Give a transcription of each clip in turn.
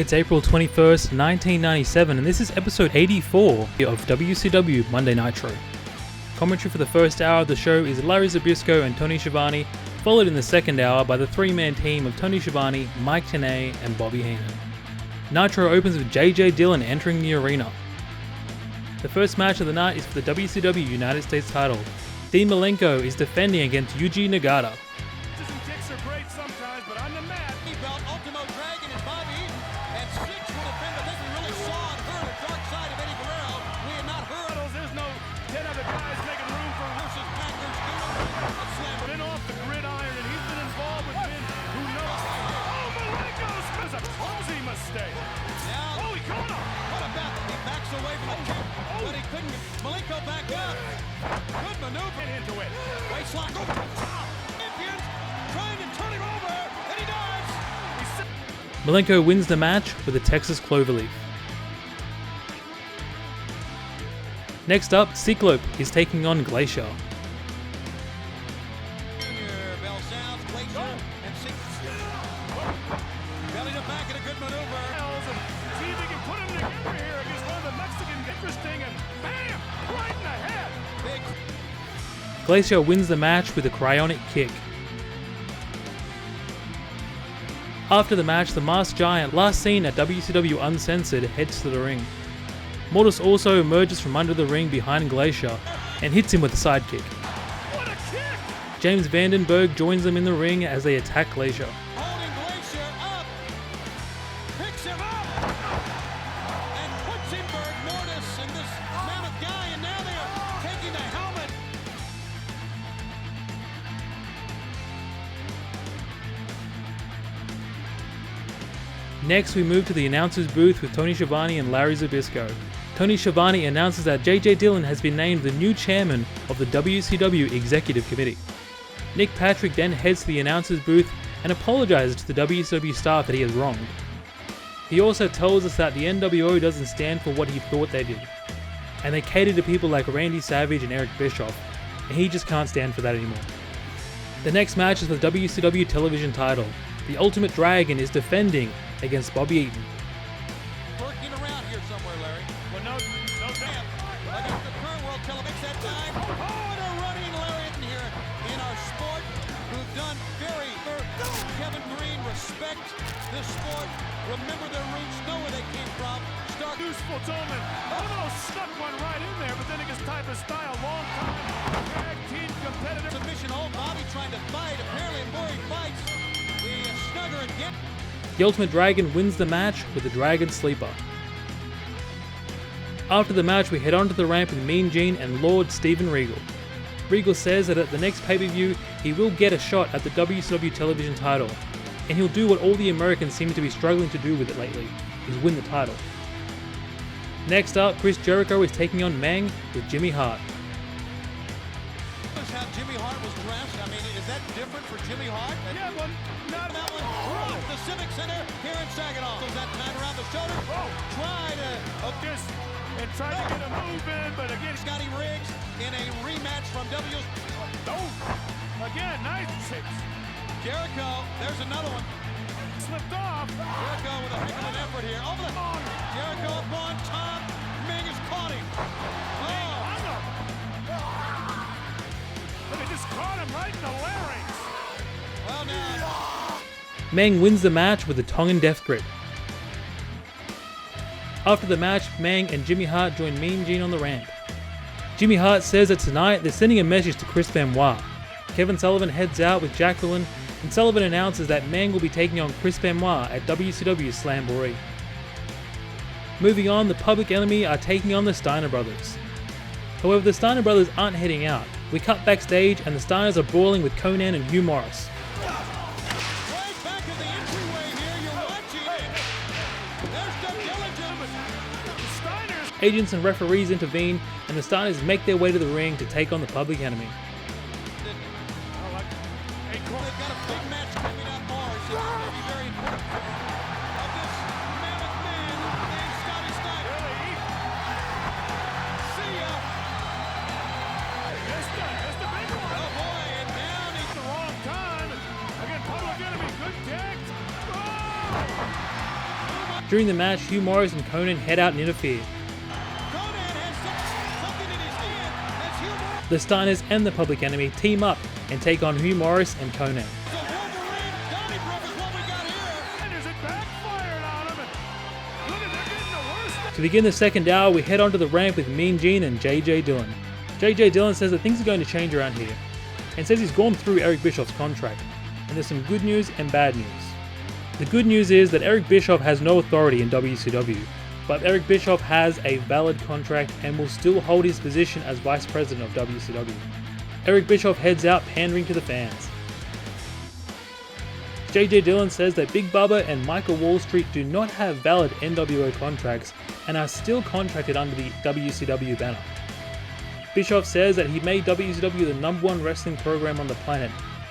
It's April 21st, 1997, and this is episode 84 of WCW Monday Nitro. Commentary for the first hour of the show is Larry Zbyszko and Tony Schiavone, followed in the second hour by the three-man team of Tony Schiavone, Mike Tenay, and Bobby Heenan. Nitro opens with J.J. Dillon entering the arena. The first match of the night is for the WCW United States title. Dean Malenko is defending against Yuji Nagata. Kicks are great sometimes, but on the mat, he felt Ultimo dragging and Bobby Eaton, and Syxx would have been, but then we really saw and heard the dark side of Eddie Guerrero. We had not heard. There's no 10 other guys making room for versus Packers. Been off the gridiron, and he's been involved with men who know. Oh, Malenko's was a clumsy mistake. Now, oh, he caught him. What about that? He backs away from the kick, but he couldn't. Malenko back up. Good maneuver into it. Waistlock. Trying to turn it over, and he does. Malenko wins the match with a Texas Cloverleaf. Next up, Ciclope is taking on Glacier. Bell sounds, Glacier and Syxx. Belly to back in a good maneuver. See if he can put him together here against one of the Mexicans. Interesting, and bam! Right in the head. Big. Glacier wins the match with a cryonic kick. After the match, the masked giant, last seen at WCW Uncensored, heads to the ring. Mortis also emerges from under the ring behind Glacier and hits him with a sidekick. What a kick! James Vandenberg joins them in the ring as they attack Glacier. Holding Glacier up, picks him up, and puts him Mortis and this mammoth guy, and now they are taking the helmet. Next, we move to the announcer's booth with Tony Schiavone and Larry Zbyszko. Tony Schiavone announces that J.J. Dillon has been named the new chairman of the WCW Executive Committee. Nick Patrick then heads to the announcer's booth and apologizes to the WCW staff that he has wronged. He also tells us that the NWO doesn't stand for what he thought they did, and they cater to people like Randy Savage and Eric Bischoff, and he just can't stand for that anymore. The next match is for the WCW television title. The Ultimate Dragon is defending against Bobby Eaton. Working around here somewhere, Larry. Well, no damn. Against the current world television that time. Oh, and a running Larry in here in our sport, who've done very. Kevin Green, respect this sport. Remember their roots, know where they came from. Start useful Tolman. Onoo stuck one right in there, but then it gets type of style. Long time. Tag team competitive. Submission hold. Bobby trying to fight. Apparently, and boy, he fights. The snugger again. The Ultimate Dragon wins the match with a Dragon Sleeper. After the match, we head onto the ramp with Mean Gene and Lord Steven Regal. Regal says that at the next pay-per-view, he will get a shot at the WCW television title, and he'll do what all the Americans seem to be struggling to do with it lately, is win the title. Next up, Chris Jericho is taking on Meng with Jimmy Hart. How Jimmy Hart was dressed. I mean, is that different for Jimmy Hart? Yeah, but not that one. Rock the Civic Center here in Saginaw. So that time around the shoulder. Try to just and try to get a move in, but again, Scotty Riggs in a rematch from again, nice six. Jericho, there's another one. Slipped off. Jericho with a heck of an effort here. Over the Jericho up on top. Meng has caught him. They just caught him right in the larynx. Well, now. Meng wins the match with a Tongan Death Grip. After the match, Meng and Jimmy Hart join Mean Gene on the ramp. Jimmy Hart says that tonight they're sending a message to Chris Benoit. Kevin Sullivan heads out with Jacqueline, and Sullivan announces that Meng will be taking on Chris Benoit at WCW Slamboree. Moving on, the Public Enemy are taking on the Steiner brothers. However, the Steiner brothers aren't heading out. We cut backstage and the Steiners are brawling with Conan and Hugh Morris. Right back in the entryway here, you're watching. There's the diligence. The Steiners. Agents and referees intervene and the Steiners make their way to the ring to take on the Public Enemy. They've got a big match coming up Mars. It's going to be very important. Of this mammoth man named Scotty Steiner. See ya. That's the big one. Oh boy, and down he's the wrong time. Again, Public Enemy, good tag. Oh! During the match, Hugh Morris and Conan head out and interfere. The Steiners and the Public Enemy team up and take on Hugh Morris and Conan. To begin the second hour, we head onto the ramp with Mean Gene and J.J. Dillon. J.J. Dillon says that things are going to change around here, and says he's gone through Eric Bischoff's contract, and there's some good news and bad news. The good news is that Eric Bischoff has no authority in WCW, but Eric Bischoff has a valid contract and will still hold his position as Vice President of WCW. Eric Bischoff heads out pandering to the fans. J.J. Dillon says that Big Bubba and Michael Wall Street do not have valid NWO contracts and are still contracted under the WCW banner. Bischoff says that he made WCW the #1 wrestling program on the planet,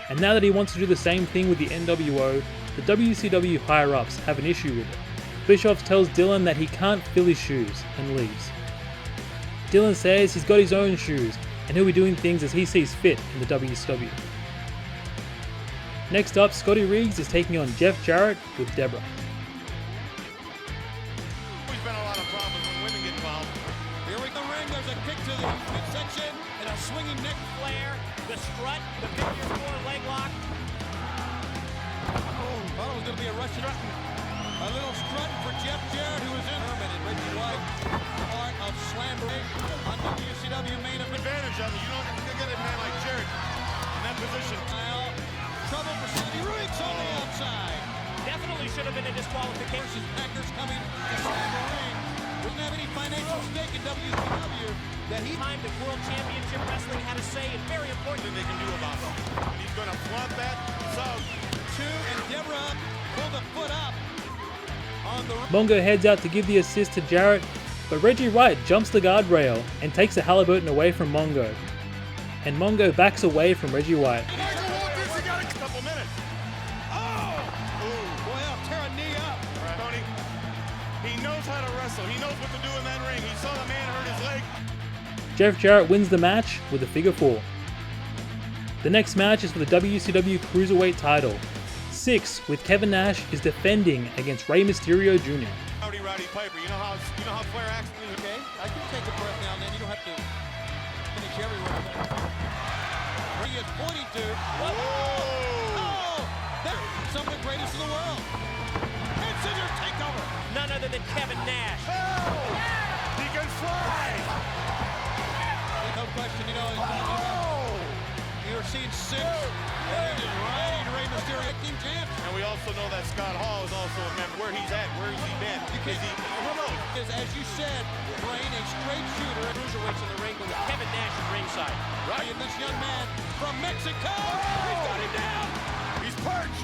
and now that he wants to do the same thing with the NWO, the WCW higher-ups have an issue with it. Bischoff tells Dillon that he can't fill his shoes and leaves. Dillon says he's got his own shoes and he'll be doing things as he sees fit in the WCW. Next up, Scotty Riggs is taking on Jeff Jarrett with Debra. There's been a lot of problems when women get involved. Here we go, ring. There's a kick to the midsection and a swinging neck Flair. The strut, the figure 4 leg lock. Oh, thought it was going to be a Russian. A little strut for Jeff Jarrett, who is in Herman and Reggie White. Part of Slamboree on WCW main event. Advantage of it. You don't get a man like Jarrett in that position. Trouble for Sonny Riggs on the outside. Definitely should have been a disqualification. Packers coming to Slamboree. Wouldn't have any financial stake in WCW that he Time the World Championship Wrestling had a say, and very important they can do about it. He's going to flaunt that. So, 2 and Debra up, pull the foot up. Mongo heads out to give the assist to Jarrett, but Reggie White jumps the guardrail and takes the Halliburton away from Mongo. And Mongo backs away from Reggie White. He knows how to wrestle. He knows what to do in that ring. He saw the man hurt his leg. Jeff Jarrett wins the match with a figure 4. The next match is for the WCW Cruiserweight title. Syxx with Kevin Nash is defending against Rey Mysterio Jr. Roddy Piper, you know how Flair acts. Okay, I can take a breath now and then. You don't have to finish everywhere. Where he is pointing to. Whoa! Oh! That's some of the greatest in the world. Head scissor takeover. none other than Kevin Nash. Oh! He can fly! No question, you're seeing Syxx, and he's riding Rey Mysterio, team champs. And we also know that Scott Hall is also a member. Where he's at, where has he been? Who knows? As you said, Brain, a straight shooter. Cruiserweights in the ring, but with Kevin Nash at ringside. Right, and this young man from Mexico, he's got him down. He's perched.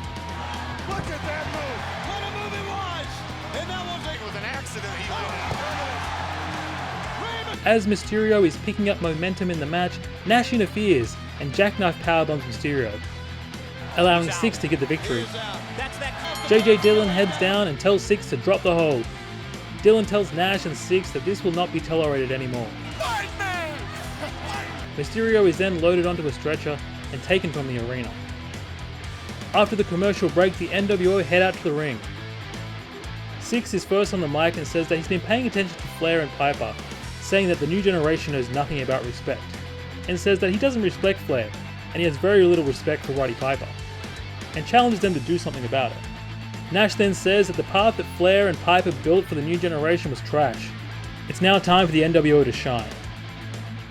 Look at that move. What a move it was. And that was an accident. As Mysterio is picking up momentum in the match, Nash interferes and jackknife powerbombs Mysterio, allowing Syxx to get the victory. J.J. Dillon heads down and tells Syxx to drop the hold. Dillon tells Nash and Syxx that this will not be tolerated anymore. Mysterio is then loaded onto a stretcher and taken from the arena. After the commercial break, the NWO head out to the ring. Syxx is first on the mic and says that he's been paying attention to Flair and Piper, saying that the new generation knows nothing about respect, and says that he doesn't respect Flair, and he has very little respect for Roddy Piper, and challenges them to do something about it. Nash then says that the path that Flair and Piper built for the new generation was trash. It's now time for the NWO to shine.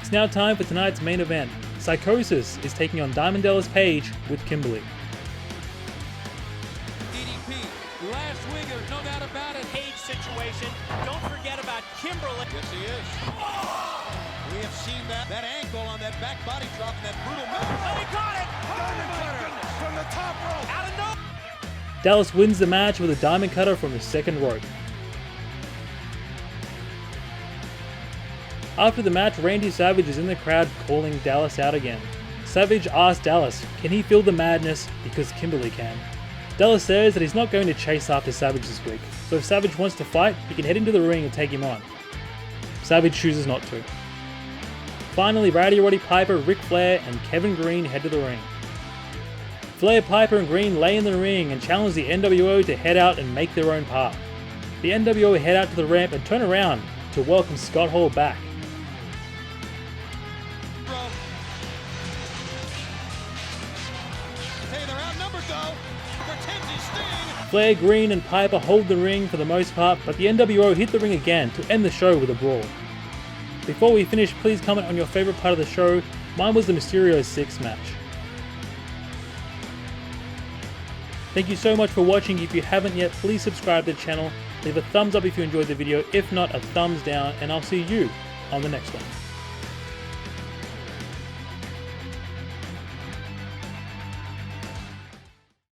It's now time for tonight's main event. Psychosis is taking on Diamond Dallas Page with Kimberly. Last winger, no doubt about it. Page situation. Don't forget about Kimberly. Yes, he is. We have seen that ankle on that back body drop and that brutal move. Oh, he got it! Diamond cutter from the top rope. Out of nowhere. Dallas wins the match with a diamond cutter from the second rope. After the match, Randy Savage is in the crowd calling Dallas out again. Savage asks Dallas, can he feel the madness because Kimberly can? Dallas says that he's not going to chase after Savage this week, so if Savage wants to fight, he can head into the ring and take him on. Savage chooses not to. Finally, Roddy Piper, Ric Flair, and Kevin Green head to the ring. Flair, Piper, and Green lay in the ring and challenge the NWO to head out and make their own path. The NWO head out to the ramp and turn around to welcome Scott Hall back. Flair, Green and Piper hold the ring for the most part, but the NWO hit the ring again to end the show with a brawl. Before we finish, please comment on your favourite part of the show. Mine was the Mysterio Syxx match. Thank you so much for watching. If you haven't yet, please subscribe to the channel. Leave a thumbs up if you enjoyed the video. If not, a thumbs down, and I'll see you on the next one.